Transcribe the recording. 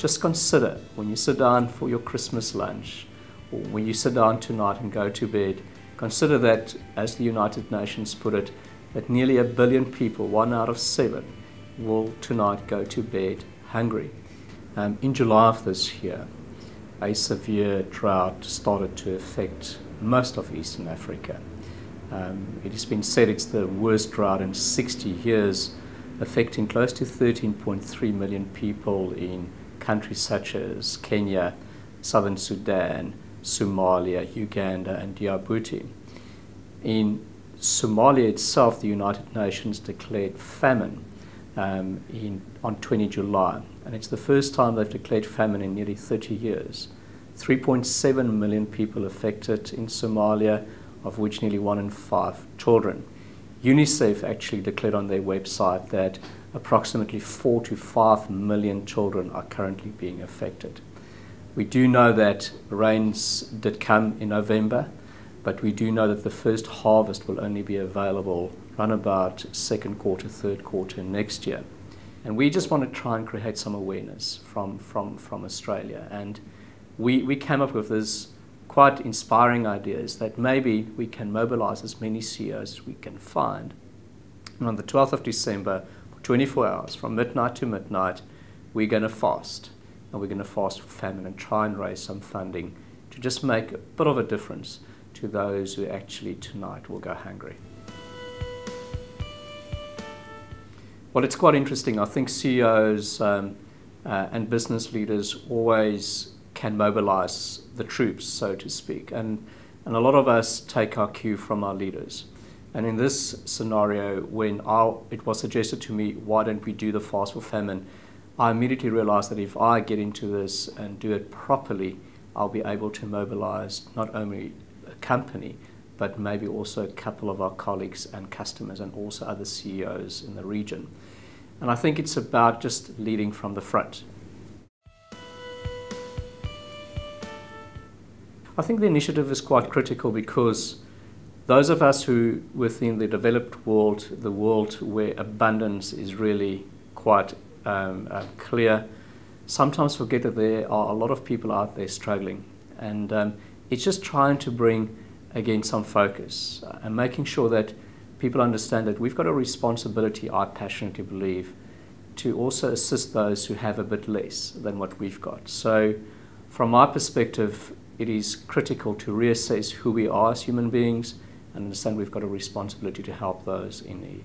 just consider when you sit down for your Christmas lunch, or when you sit down tonight and go to bed, consider that, as the United Nations put it, that nearly 1 billion people, 1 out of 7, will tonight go to bed hungry. In July of this year, a severe drought started to affect most of Eastern Africa. It has been said it's the worst drought in 60 years, affecting close to 13.3 million people in countries such as Kenya, Southern Sudan, Somalia, Uganda, and Djibouti. In Somalia itself, the United Nations declared famine on 20 July, and it's the first time they've declared famine in nearly 30 years. 3.7 million people affected in Somalia, of which nearly 1 in 5 children. UNICEF actually declared on their website that approximately 4 to 5 million children are currently being affected. We do know that rains did come in November, but we do know that the first harvest will only be available around about second quarter, third quarter next year. And we just want to try and create some awareness from Australia. And we came up with this quite inspiring ideas that maybe we can mobilize as many CEOs as we can find. And on the 12th of December, for 24 hours, from midnight to midnight, we're going to fast. And we're going to fast for famine and try and raise some funding to just make a bit of a difference to those who actually tonight will go hungry. Well, it's quite interesting. I think CEOs and business leaders always can mobilize the troops, so to speak. And a lot of us take our cue from our leaders. And in this scenario, when it was suggested to me, why don't we do the fast for famine, I immediately realized that if I get into this and do it properly, I'll be able to mobilize not only a company, but maybe also a couple of our colleagues and customers and also other CEOs in the region. And I think it's about just leading from the front. I think the initiative is quite critical because those of us who, within the developed world, the world where abundance is really quite clear, sometimes forget that there are a lot of people out there struggling. And it's just trying to bring, again, some focus and making sure that people understand that we've got a responsibility, I passionately believe, to also assist those who have a bit less than what we've got. So from my perspective, it is critical to reassess who we are as human beings and understand we've got a responsibility to help those in need.